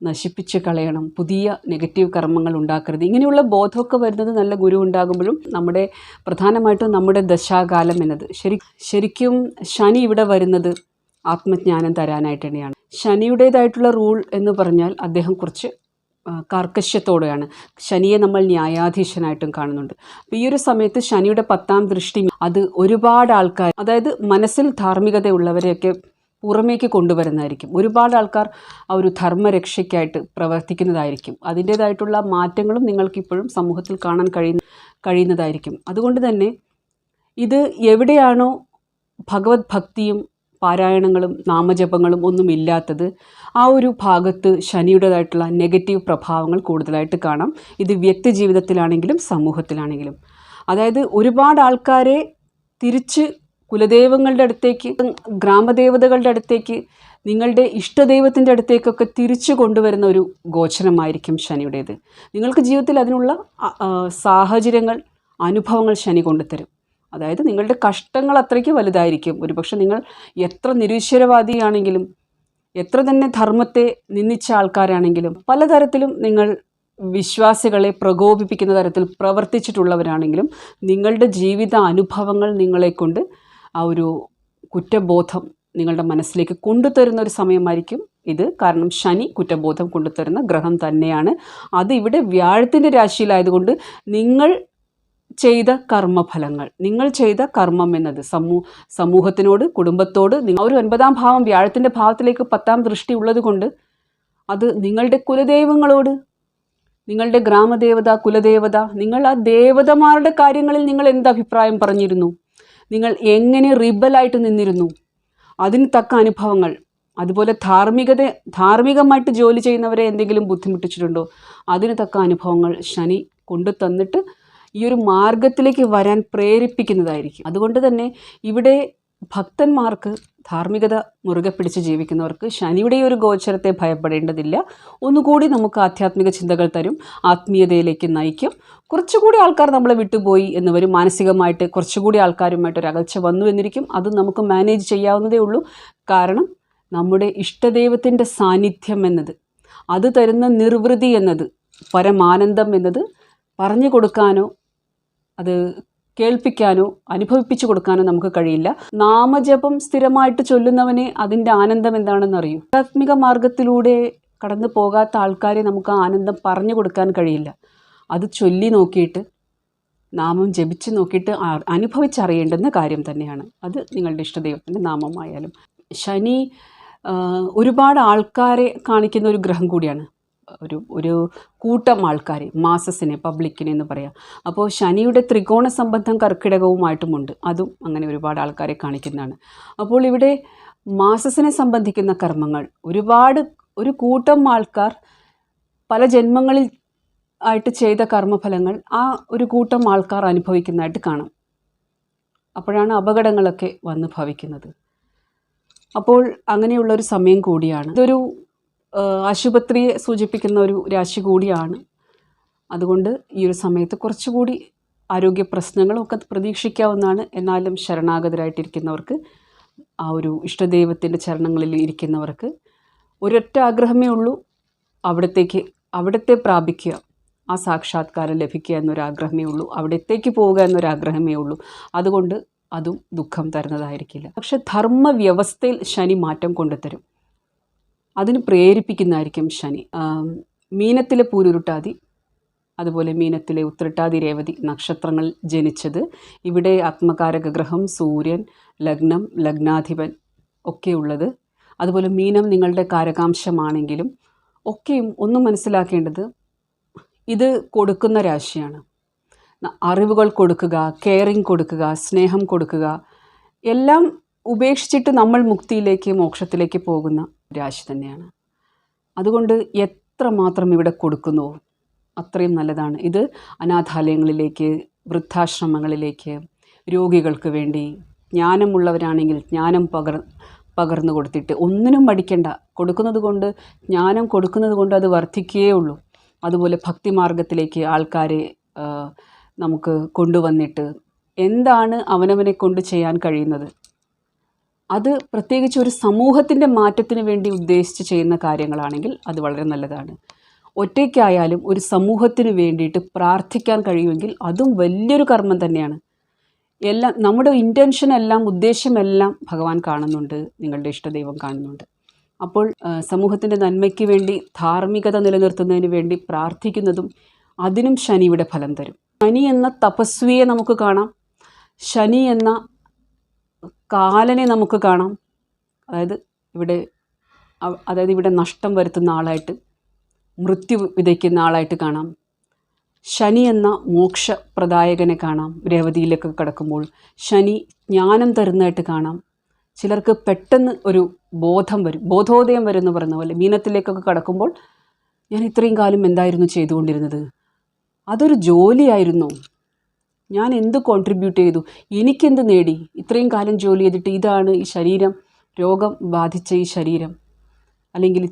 നശിപ്പിച്ച് കളയണം, പുതിയ നെഗറ്റീവ് കർമ്മങ്ങൾ ഉണ്ടാക്കരുത്. ഇങ്ങനെയുള്ള ബോധമൊക്കെ വരുന്നത് നല്ല ഗുരു ഉണ്ടാകുമ്പോഴും, പ്രധാനമായിട്ടും നമ്മുടെ ദശാകാലം എന്നത് ശരിക്കും ശനി ഇവിടെ വരുന്നത് ആത്മജ്ഞാനം തരാനായിട്ട് തന്നെയാണ്. ശനിയുടേതായിട്ടുള്ള റൂൾ എന്ന് പറഞ്ഞാൽ അദ്ദേഹം കുറച്ച് കാർക്കശ്യത്തോടെയാണ്. ശനിയെ നമ്മൾ ന്യായാധീശനായിട്ടും കാണുന്നുണ്ട്. അപ്പോൾ ഈ ഒരു സമയത്ത് ശനിയുടെ 10ാം ദൃഷ്ടി അത് ഒരുപാട് ആൾക്കാർ, അതായത് മനസ്സിൽ ധാർമ്മികതയുള്ളവരെയൊക്കെ പുറമേക്ക് കൊണ്ടുവരുന്നതായിരിക്കും. ഒരുപാട് ആൾക്കാർ ആ ഒരു ധർമ്മരക്ഷയ്ക്കായിട്ട് പ്രവർത്തിക്കുന്നതായിരിക്കും. അതിൻ്റേതായിട്ടുള്ള മാറ്റങ്ങളും നിങ്ങൾക്കിപ്പോഴും സമൂഹത്തിൽ കാണാൻ കഴിയുന്നതായിരിക്കും. അതുകൊണ്ട് തന്നെ ഇത് എവിടെയാണോ ഭഗവത് ഭക്തിയും പാരായണങ്ങളും നാമജപങ്ങളും ഒന്നും ഇല്ലാത്തത്, ആ ഒരു ഭാഗത്ത് ശനിയുടേതായിട്ടുള്ള നെഗറ്റീവ് പ്രഭാവങ്ങൾ കൂടുതലായിട്ട് കാണാം. ഇത് വ്യക്തി ജീവിതത്തിലാണെങ്കിലും സമൂഹത്തിലാണെങ്കിലും. അതായത് ഒരുപാട് ആൾക്കാരെ തിരിച്ച് കുലദൈവങ്ങളുടെ അടുത്തേക്ക്, ഗ്രാമദേവതകളുടെ അടുത്തേക്ക്, നിങ്ങളുടെ ഇഷ്ടദൈവത്തിൻ്റെ അടുത്തേക്കൊക്കെ തിരിച്ചു കൊണ്ടുവരുന്ന ഒരു ഗോചരമായിരിക്കും ശനിയുടേത്. നിങ്ങൾക്ക് ജീവിതത്തിൽ അതിനുള്ള സാഹചര്യങ്ങൾ, അനുഭവങ്ങൾ ശനി കൊണ്ടുതരും. അതായത് നിങ്ങളുടെ കഷ്ടങ്ങൾ അത്രയ്ക്ക് വലുതായിരിക്കും. ഒരുപക്ഷെ നിങ്ങൾ എത്ര നിരീശ്വരവാദിയാണെങ്കിലും, എത്ര തന്നെ ധർമ്മത്തെ നിന്ദിച്ച ആൾക്കാരാണെങ്കിലും, പലതരത്തിലും നിങ്ങൾ വിശ്വാസികളെ പ്രകോപിപ്പിക്കുന്ന തരത്തിൽ പ്രവർത്തിച്ചിട്ടുള്ളവരാണെങ്കിലും, നിങ്ങളുടെ ജീവിത അനുഭവങ്ങൾ നിങ്ങളെക്കൊണ്ട് ആ ഒരു കുറ്റബോധം നിങ്ങളുടെ മനസ്സിലേക്ക് കൊണ്ടുതരുന്ന ഒരു സമയമായിരിക്കും ഇത്. കാരണം ശനി കുറ്റബോധം കൊണ്ടുതരുന്ന ഗ്രഹം തന്നെയാണ്. അത് ഇവിടെ വ്യാഴത്തിൻ്റെ രാശിയിലായതുകൊണ്ട് നിങ്ങൾ ചെയ്ത കർമ്മഫലങ്ങൾ, നിങ്ങൾ ചെയ്ത കർമ്മം എന്നത് സമൂഹത്തിനോട്, കുടുംബത്തോട്, ഒരു 9ാം ഭാവം വ്യാഴത്തിൻ്റെ ഭാവത്തിലേക്ക് 10ാം ദൃഷ്ടി ഉള്ളത് കൊണ്ട് അത് നിങ്ങളുടെ കുലദൈവങ്ങളോട്, നിങ്ങളുടെ ഗ്രാമദേവത, കുലദേവത, നിങ്ങൾ ആ ദേവതമാരുടെ കാര്യങ്ങളിൽ നിങ്ങൾ എന്ത് അഭിപ്രായം പറഞ്ഞിരുന്നു, നിങ്ങൾ എങ്ങനെ റിബലായിട്ട് നിന്നിരുന്നു, അതിന് തക്ക അനുഭവങ്ങൾ. അതുപോലെ ധാർമ്മികമായിട്ട് ജോലി ചെയ്യുന്നവരെ എന്തെങ്കിലും ബുദ്ധിമുട്ടിച്ചിട്ടുണ്ടോ, അതിന് തക്ക അനുഭവങ്ങൾ ശനി കൊണ്ടു തന്നിട്ട് ഈ ഒരു മാർഗത്തിലേക്ക് വരാൻ പ്രേരിപ്പിക്കുന്നതായിരിക്കും. അതുകൊണ്ട് തന്നെ ഇവിടെ ഭക്തന്മാർക്ക്, ധാർമ്മികത മുറുകെ പിടിച്ച് ജീവിക്കുന്നവർക്ക് ശനിയുടെ ഒരു ഗോചരത്തെ ഭയപ്പെടേണ്ടതില്ല. ഒന്നുകൂടി നമുക്ക് ആധ്യാത്മിക ചിന്തകൾ തരും, ആത്മീയതയിലേക്ക് നയിക്കും. കുറച്ചുകൂടി ആൾക്കാർ നമ്മളെ വിട്ടുപോയി എന്ന് വരും, മാനസികമായിട്ട് കുറച്ചുകൂടി ആൾക്കാരുമായിട്ട് ഒരു അകൽച്ച വന്നു എന്നിരിക്കും. അത് നമുക്ക് മാനേജ് ചെയ്യാവുന്നതേ ഉള്ളൂ. കാരണം നമ്മുടെ ഇഷ്ടദൈവത്തിൻ്റെ സാന്നിധ്യം എന്നത്, അത് തരുന്ന നിർവൃതി എന്നത്, പരമാനന്ദം എന്നത് പറഞ്ഞു കൊടുക്കാനോ അത് കേൾപ്പിക്കാനോ അനുഭവിപ്പിച്ചു കൊടുക്കാനോ നമുക്ക് കഴിയില്ല. നാമജപം സ്ഥിരമായിട്ട് ചൊല്ലുന്നവനെ അതിൻ്റെ ആനന്ദം എന്താണെന്ന് അറിയൂ. ആധ്യാത്മിക മാർഗത്തിലൂടെ കടന്നു പോകാത്ത ആൾക്കാരെ നമുക്ക് ആ ആനന്ദം പറഞ്ഞു കൊടുക്കാൻ കഴിയില്ല. അത് ചൊല്ലി നോക്കിയിട്ട്, നാമം ജപിച്ച് നോക്കിയിട്ട് അനുഭവിച്ചറിയേണ്ടുന്ന കാര്യം തന്നെയാണ്. അത് നിങ്ങളുടെ ഇഷ്ടദൈവത്തിൻ്റെ നാമമായാലും. ശനി ഒരുപാട് ആൾക്കാരെ കാണിക്കുന്ന ഒരു ഗ്രഹം കൂടിയാണ്. ഒരു കൂട്ടം ആൾക്കാരെ, മാസസിനെ, പബ്ലിക്കിനെ എന്ന് പറയാം. അപ്പോൾ ശനിയുടെ ത്രികോണ സംബന്ധം കർക്കിടകവുമായിട്ടുമുണ്ട്. അതും അങ്ങനെ ഒരുപാട് ആൾക്കാരെ കാണിക്കുന്നതാണ്. അപ്പോൾ ഇവിടെ മാസസിനെ സംബന്ധിക്കുന്ന കർമ്മങ്ങൾ ഒരുപാട് ഒരു കൂട്ടം ആൾക്കാർ പല ജന്മങ്ങളിൽ ആയിട്ട് ചെയ്ത കർമ്മഫലങ്ങൾ ആ ഒരു കൂട്ടം ആൾക്കാർ അനുഭവിക്കുന്നതായിട്ട് കാണാം. അപ്പോഴാണ് അപകടങ്ങളൊക്കെ വന്ന് ഭവിക്കുന്നത്. അപ്പോൾ അങ്ങനെയുള്ളൊരു സമയം കൂടിയാണ്. ഇതൊരു ആശുപത്രിയെ സൂചിപ്പിക്കുന്ന ഒരു രാശി കൂടിയാണ്. അതുകൊണ്ട് ഈ ഒരു സമയത്ത് കുറച്ചുകൂടി ആരോഗ്യ പ്രശ്നങ്ങളൊക്കെ പ്രതീക്ഷിക്കാവുന്നതാണ്. എന്നാലും ശരണാഗതരായിട്ടിരിക്കുന്നവർക്ക്, ആ ഒരു ഇഷ്ടദൈവത്തിൻ്റെ ചരണങ്ങളിൽ ഇരിക്കുന്നവർക്ക് ഒരൊറ്റ ആഗ്രഹമേ ഉള്ളൂ, അവിടത്തെ പ്രാപിക്കുക, ആ സാക്ഷാത്കാരം ലഭിക്കുക എന്നൊരാഗ്രഹമേ ഉള്ളൂ, അവിടത്തേക്ക് പോവുക എന്നൊരാഗ്രഹമേ ഉള്ളൂ. അതുകൊണ്ട് അതും ദുഃഖം തരുന്നതായിരിക്കില്ല. പക്ഷെ ധർമ്മവ്യവസ്ഥയിൽ ശനി മാറ്റം കൊണ്ടുതരും. അതിന് പ്രേരിപ്പിക്കുന്നതായിരിക്കും ശനി. മീനത്തിലെ പൂരുരുട്ടാതി, അതുപോലെ മീനത്തിലെ ഉത്രട്ടാതി, രേവതി നക്ഷത്രങ്ങൾ ജനിച്ചത്, ഇവിടെ ആത്മകാരക ഗ്രഹം സൂര്യൻ, ലഗ്നം, ലഗ്നാധിപൻ ഒക്കെ ഉള്ളത്, അതുപോലെ മീനം നിങ്ങളുടെ കാരകാംശമാണെങ്കിലും ഒക്കെയും ഒന്നും മനസ്സിലാക്കേണ്ടത്, ഇത് കൊടുക്കുന്ന രാശിയാണ്. അറിവുകൾ കൊടുക്കുക, കെയറിങ് കൊടുക്കുക, സ്നേഹം കൊടുക്കുക, എല്ലാം ഉപേക്ഷിച്ചിട്ട് നമ്മൾ മുക്തിയിലേക്ക്, മോക്ഷത്തിലേക്ക് പോകുന്ന രാശി തന്നെയാണ്. അതുകൊണ്ട് എത്രമാത്രം ഇവിടെ കൊടുക്കുന്നുവോ അത്രയും നല്ലതാണ്. ഇത് അനാഥാലയങ്ങളിലേക്ക്, വൃദ്ധാശ്രമങ്ങളിലേക്ക്, രോഗികൾക്ക് വേണ്ടി, ജ്ഞാനമുള്ളവരാണെങ്കിൽ ജ്ഞാനം പകർന്നു കൊടുത്തിട്ട് ഒന്നിനും മടിക്കണ്ട. കൊടുക്കുന്നത് കൊണ്ട്, ജ്ഞാനം കൊടുക്കുന്നത് കൊണ്ട് അത് വർദ്ധിക്കുകയേ ഉള്ളൂ. അതുപോലെ ഭക്തിമാർഗത്തിലേക്ക് ആൾക്കാരെ നമുക്ക് കൊണ്ടുവന്നിട്ട് എന്താണ് അവനവനെ കൊണ്ട് ചെയ്യാൻ കഴിയുന്നത്, അത് പ്രത്യേകിച്ച് ഒരു സമൂഹത്തിൻ്റെ മാറ്റത്തിന് വേണ്ടി ഉദ്ദേശിച്ച് ചെയ്യുന്ന കാര്യങ്ങളാണെങ്കിൽ അത് വളരെ നല്ലതാണ്. ഒറ്റയ്ക്കായാലും ഒരു സമൂഹത്തിന് വേണ്ടിയിട്ട് പ്രാർത്ഥിക്കാൻ കഴിയുമെങ്കിൽ അതും വലിയൊരു കർമ്മം തന്നെയാണ്. എല്ലാം നമ്മുടെ ഇൻറ്റൻഷനെല്ലാം, ഉദ്ദേശമെല്ലാം ഭഗവാൻ കാണുന്നുണ്ട്, നിങ്ങളുടെ ഇഷ്ടദൈവം കാണുന്നുണ്ട്. അപ്പോൾ സമൂഹത്തിൻ്റെ നന്മയ്ക്ക് വേണ്ടി, ധാർമ്മികത നിലനിർത്തുന്നതിന് വേണ്ടി പ്രാർത്ഥിക്കുന്നതും അതിനും ശനിയുടെ ഫലം തരും. ശനി എന്ന തപസ്വിയെ നമുക്ക് കാണാം, ശനി എന്ന കാലനെ നമുക്ക് കാണാം. അതായത് ഇവിടെ നഷ്ടം വരുത്തുന്ന ആളായിട്ട്, മൃത്യു വിതയ്ക്കുന്ന ആളായിട്ട് കാണാം. ശനി എന്ന മോക്ഷപ്രദായകനെ കാണാം. രേവതിയിലേക്ക് കടക്കുമ്പോൾ ശനി ജ്ഞാനം തരുന്നതായിട്ട് കാണാം. ചിലർക്ക് പെട്ടെന്ന് ഒരു ബോധോദയം വരുമെന്ന് പറയുന്ന പോലെ, മീനത്തിലേക്കൊക്കെ കടക്കുമ്പോൾ ഞാൻ ഇത്രയും കാലം എന്തായിരുന്നു ചെയ്തുകൊണ്ടിരുന്നത്, അതൊരു ജോലിയായിരുന്നു, ഞാൻ എന്ത് കോൺട്രിബ്യൂട്ട് ചെയ്തു, എനിക്കെന്ത് നേടി, ഇത്രയും കാലം ജോലി ചെയ്തിട്ട് ഇതാണ് ഈ ശരീരം, രോഗം ബാധിച്ച ഈ ശരീരം, അല്ലെങ്കിൽ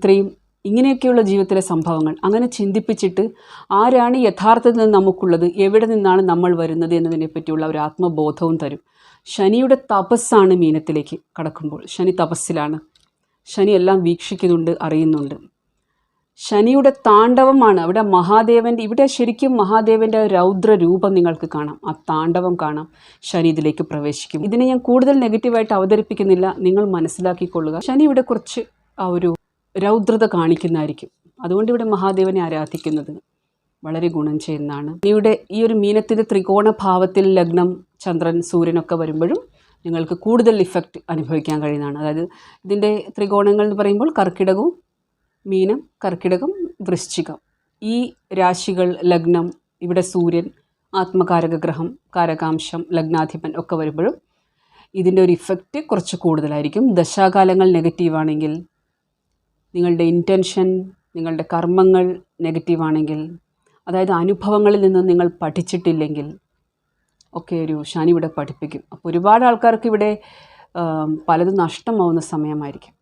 ഇങ്ങനെയൊക്കെയുള്ള ജീവിതത്തിലെ സംഭവങ്ങൾ അങ്ങനെ ചിന്തിപ്പിച്ചിട്ട് ആരാണ് യഥാർത്ഥത്തിൽ നമുക്കുള്ളത്, എവിടെ നിന്നാണ് നമ്മൾ വരുന്നത് എന്നതിനെ പറ്റിയുള്ള ഒരു ആത്മബോധവും തരും. ശനിയുടെ തപസ്സാണ് മീനത്തിലേക്ക് കടക്കുമ്പോൾ. ശനി തപസ്സിലാണ്. ശനി എല്ലാം വീക്ഷിക്കുന്നുണ്ട്, അറിയുന്നുണ്ട്. ശനിയുടെ താണ്ഡവമാണ് ഇവിടെ ശരിക്കും മഹാദേവൻ്റെ രൗദ്ര രൂപം നിങ്ങൾക്ക് കാണാം, ആ താണ്ഡവം കാണാം. ശനി ഇതിലേക്ക് പ്രവേശിക്കും. ഇതിനെ ഞാൻ കൂടുതൽ നെഗറ്റീവായിട്ട് അവതരിപ്പിക്കുന്നില്ല, നിങ്ങൾ മനസ്സിലാക്കിക്കൊള്ളുക. ശനി ഇവിടെ കുറച്ച് ആ ഒരു രൗദ്രത കാണിക്കുന്നതായിരിക്കും. അതുകൊണ്ട് ഇവിടെ മഹാദേവനെ ആരാധിക്കുന്നത് വളരെ ഗുണം ചെയ്യുന്നതാണ്. ഇവിടെ ഈ ഒരു മീനത്തിൻ്റെ ത്രികോണ ഭാവത്തിൽ ലഗ്നം, ചന്ദ്രൻ, സൂര്യനൊക്കെ വരുമ്പോഴും നിങ്ങൾക്ക് കൂടുതൽ ഇഫക്റ്റ് അനുഭവിക്കാൻ കഴിയുന്നതാണ്. അതായത് ഇതിൻ്റെ ത്രികോണങ്ങൾ എന്ന് പറയുമ്പോൾ കർക്കിടകവും, മീനം, കർക്കിടകം, വൃശ്ചികം, ഈ രാശികൾ, ലഗ്നം, ഇവിടെ സൂര്യൻ, ആത്മകാരക ഗ്രഹം, കാരകാംശം, ലഗ്നാധിപൻ ഒക്കെ വരുമ്പോഴും ഇതിൻ്റെ ഒരു ഇഫക്റ്റ് കുറച്ച് കൂടുതലായിരിക്കും. ദശാകാലങ്ങൾ നെഗറ്റീവാണെങ്കിൽ, നിങ്ങളുടെ ഇൻറ്റൻഷൻ, നിങ്ങളുടെ കർമ്മങ്ങൾ നെഗറ്റീവാണെങ്കിൽ, അതായത് അനുഭവങ്ങളിൽ നിന്ന് നിങ്ങൾ പഠിച്ചിട്ടില്ലെങ്കിൽ ഒക്കെ ഒരു ശനി ഇവിടെ പഠിപ്പിക്കും. അപ്പോൾ ഒരുപാട് ആൾക്കാർക്ക് ഇവിടെ പലതും നഷ്ടമാവുന്ന സമയമായിരിക്കും.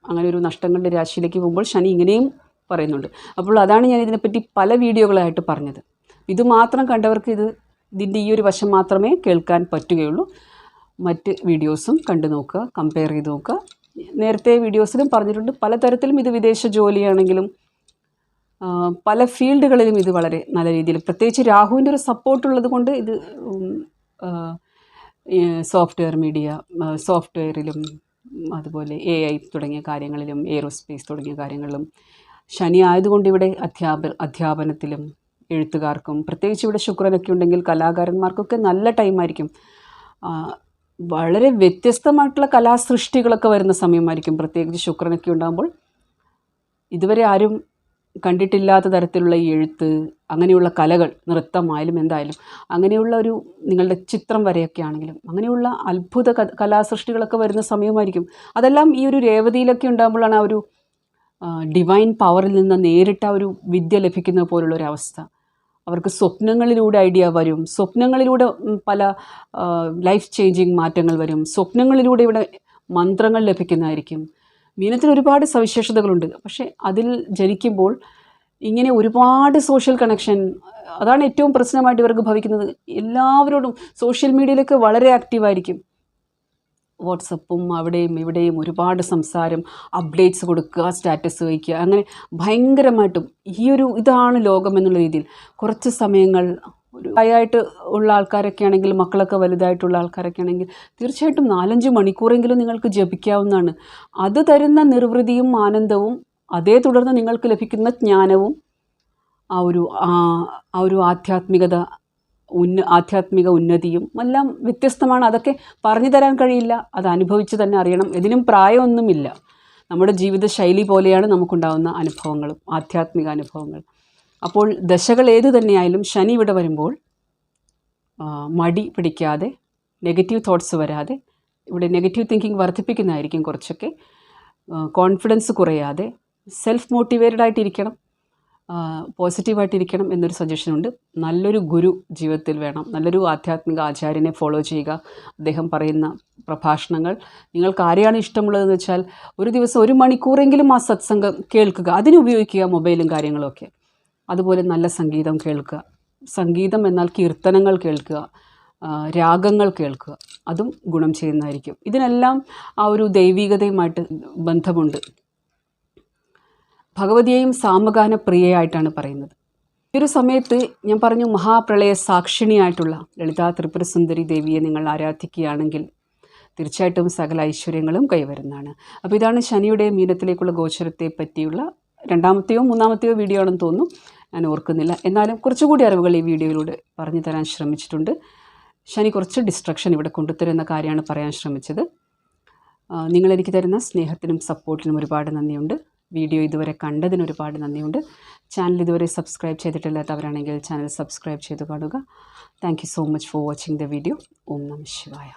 അങ്ങനെ ഒരു നഷ്ടങ്ങളുടെ രാശിയിലേക്ക് പോകുമ്പോൾ ശനി ഇങ്ങനെയും പറയുന്നുണ്ട്. അപ്പോൾ അതാണ് ഞാൻ ഇതിനെപ്പറ്റി പല വീഡിയോകളായിട്ട് പറഞ്ഞത്. ഇത് മാത്രം കണ്ടവർക്ക് ഇതിൻ്റെ ഈ ഒരു വശം മാത്രമേ കേൾക്കാൻ പറ്റുകയുള്ളൂ. മറ്റ് വീഡിയോസും കണ്ടു നോക്കുക, കമ്പയർ ചെയ്ത് നോക്കുക. നേരത്തെ വീഡിയോസിലും പറഞ്ഞിട്ടുണ്ട്, പലതരത്തിലും ഇത് വിദേശ ജോലിയാണെങ്കിലും പല ഫീൽഡുകളിലും ഇത് വളരെ നല്ല രീതിയിൽ, പ്രത്യേകിച്ച് രാഹുവിൻ്റെ ഒരു സപ്പോർട്ടുള്ളത് കൊണ്ട് ഇത് സോഫ്റ്റ്വെയറിലും അതുപോലെ AI തുടങ്ങിയ കാര്യങ്ങളിലും, എയ്റോസ്പേസ് തുടങ്ങിയ കാര്യങ്ങളിലും, ശനി ആയതുകൊണ്ട് ഇവിടെ അധ്യാപനത്തിലും, എഴുത്തുകാർക്കും, പ്രത്യേകിച്ച് ഇവിടെ ശുക്രനൊക്കെ ഉണ്ടെങ്കിൽ കലാകാരന്മാർക്കൊക്കെ നല്ല ടൈമായിരിക്കും. വളരെ വ്യത്യസ്തമായിട്ടുള്ള കലാസൃഷ്ടികളൊക്കെ വരുന്ന സമയമായിരിക്കും. പ്രത്യേകിച്ച് ശുക്രനൊക്കെ ഉണ്ടാകുമ്പോൾ ഇതുവരെ ആരും കണ്ടിട്ടില്ലാത്ത തരത്തിലുള്ള ഈ എഴുത്ത്, അങ്ങനെയുള്ള കലകൾ, നൃത്തമായാലും എന്തായാലും, അങ്ങനെയുള്ള ഒരു നിങ്ങളുടെ ചിത്രം വരെയൊക്കെ ആണെങ്കിലും അങ്ങനെയുള്ള അത്ഭുത കലാസൃഷ്ടികളൊക്കെ വരുന്ന സമയമായിരിക്കും. അതെല്ലാം ഈ ഒരു രേവതിയിലൊക്കെ ഉണ്ടാകുമ്പോഴാണ് ആ ഒരു ഡിവൈൻ പവറിൽ നിന്ന് നേരിട്ട ഒരു വിദ്യ ലഭിക്കുന്ന പോലുള്ളൊരവസ്ഥ. അവർക്ക് സ്വപ്നങ്ങളിലൂടെ ഐഡിയ വരും, സ്വപ്നങ്ങളിലൂടെ പല ലൈഫ് ചേഞ്ചിങ് മാറ്റങ്ങൾ വരും, സ്വപ്നങ്ങളിലൂടെ ഇവിടെ മന്ത്രങ്ങൾ ലഭിക്കുന്നതായിരിക്കും. മീനത്തിൽ ഒരുപാട് സവിശേഷതകളുണ്ട്. പക്ഷേ അതിൽ ജനിക്കുമ്പോൾ ഇങ്ങനെ ഒരുപാട് സോഷ്യൽ കണക്ഷൻ, അതാണ് ഏറ്റവും പ്രശ്നമായിട്ട് ഇവർക്ക് ഭവിക്കുന്നത്. എല്ലാവരോടും സോഷ്യൽ മീഡിയയിലൊക്കെ വളരെ ആക്റ്റീവായിരിക്കും. വാട്സപ്പും അവിടെയും ഇവിടെയും ഒരുപാട് സംസാരം, അപ്ഡേറ്റ്സ് കൊടുക്കുക, സ്റ്റാറ്റസ് വയ്ക്കുക, അങ്ങനെ ഭയങ്കരമായിട്ടും ഇതാണ് ലോകം എന്നുള്ള രീതിയിൽ കുറച്ച് സമയങ്ങൾ ഒരു ആയിട്ട് ഉള്ള ആൾക്കാരൊക്കെ ആണെങ്കിൽ, മക്കളൊക്കെ വലുതായിട്ടുള്ള ആൾക്കാരൊക്കെ ആണെങ്കിൽ തീർച്ചയായിട്ടും 4-5 മണിക്കൂറെങ്കിലും നിങ്ങൾക്ക് ജപിക്കാവുന്നതാണ്. അത് തരുന്ന നിർവൃതിയും ആനന്ദവും അതേ തുടർന്ന് നിങ്ങൾക്ക് ലഭിക്കുന്ന ജ്ഞാനവും ആ ഒരു ആധ്യാത്മിക ഉന്നതിയും എല്ലാം വ്യത്യസ്തമാണ്. അതൊക്കെ പറഞ്ഞു തരാൻ കഴിയില്ല, അത് അനുഭവിച്ച് തന്നെ അറിയണം. ഇതിനും പ്രായമൊന്നുമില്ല. നമ്മുടെ ജീവിത ശൈലി പോലെയാണ് നമുക്കുണ്ടാകുന്ന അനുഭവങ്ങളും ആധ്യാത്മിക അനുഭവങ്ങൾ. അപ്പോൾ ദശകൾ ഏത് തന്നെയായാലും ശനി ഇവിടെ വരുമ്പോൾ മടി പിടിക്കാതെ, നെഗറ്റീവ് തോട്ട്സ് വരാതെ, ഇവിടെ നെഗറ്റീവ് തിങ്കിങ് വർദ്ധിപ്പിക്കുന്നതായിരിക്കും കുറച്ചൊക്കെ, കോൺഫിഡൻസ് കുറയാതെ സെൽഫ് മോട്ടിവേറ്റഡ് ആയിട്ടിരിക്കണം, പോസിറ്റീവായിട്ടിരിക്കണം എന്നൊരു സജഷനുണ്ട്. നല്ലൊരു ഗുരു ജീവിതത്തിൽ വേണം, നല്ലൊരു ആധ്യാത്മിക ആചാര്യനെ ഫോളോ ചെയ്യുക. അദ്ദേഹം പറയുന്ന പ്രഭാഷണങ്ങൾ നിങ്ങൾക്ക് ആരെയാണ് ഇഷ്ടമുള്ളതെന്ന് വെച്ചാൽ ഒരു ദിവസം 1 മണിക്കൂറെങ്കിലും ആ സത്സംഗം കേൾക്കുക, അതിനുപയോഗിക്കുക മൊബൈലും കാര്യങ്ങളൊക്കെ. അതുപോലെ നല്ല സംഗീതം കേൾക്കുക. സംഗീതം എന്നാൽ കീർത്തനങ്ങൾ കേൾക്കുക, രാഗങ്ങൾ കേൾക്കുക, അതും ഗുണം ചെയ്യുന്നതായിരിക്കും. ഇതിനെല്ലാം ആ ഒരു ദൈവികതയുമായിട്ട് ബന്ധമുണ്ട്. ഭഗവതിയെയും സാമഗാന പ്രിയയായിട്ടാണ് പറയുന്നത്. ഈ ഒരു സമയത്ത് ഞാൻ പറഞ്ഞു, മഹാപ്രളയ സാക്ഷിണിയായിട്ടുള്ള ലളിതാ ത്രിപുരസുന്ദരി ദേവിയെ നിങ്ങൾ ആരാധിക്കുകയാണെങ്കിൽ തീർച്ചയായിട്ടും സകല ഐശ്വര്യങ്ങളും കൈവരുന്നതാണ്. അപ്പോൾ ഇതാണ് ശനിയുടെ മീനത്തിലേക്കുള്ള ഗോചരത്തെ പറ്റിയുള്ള 2-ാമത്തെയോ 3-ാമത്തെയോ വീഡിയോ ആണെന്ന് തോന്നുന്നു, ഞാൻ ഓർക്കുന്നില്ല. എന്നാലും കുറച്ചുകൂടി അറിവുകൾ ഈ വീഡിയോയിലൂടെ പറഞ്ഞു തരാൻ ശ്രമിച്ചിട്ടുണ്ട്. ശനി കുറച്ച് ഡിസ്ട്രക്ഷൻ ഇവിടെ കൊണ്ടുതരുന്ന കാര്യമാണ് പറയാൻ ശ്രമിച്ചത്. നിങ്ങളെനിക്ക് തരുന്ന സ്നേഹത്തിനും സപ്പോർട്ടിനും ഒരുപാട് നന്ദിയുണ്ട്. വീഡിയോ ഇതുവരെ കണ്ടതിന് ഒരുപാട് നന്ദിയുണ്ട്. ചാനൽ ഇതുവരെ സബ്സ്ക്രൈബ് ചെയ്തിട്ടില്ലാത്തവരാണെങ്കിൽ ചാനൽ സബ്സ്ക്രൈബ് ചെയ്ത് കാണുക. Thank you so much for watching the video. ഓം നമഃ ശിവായ.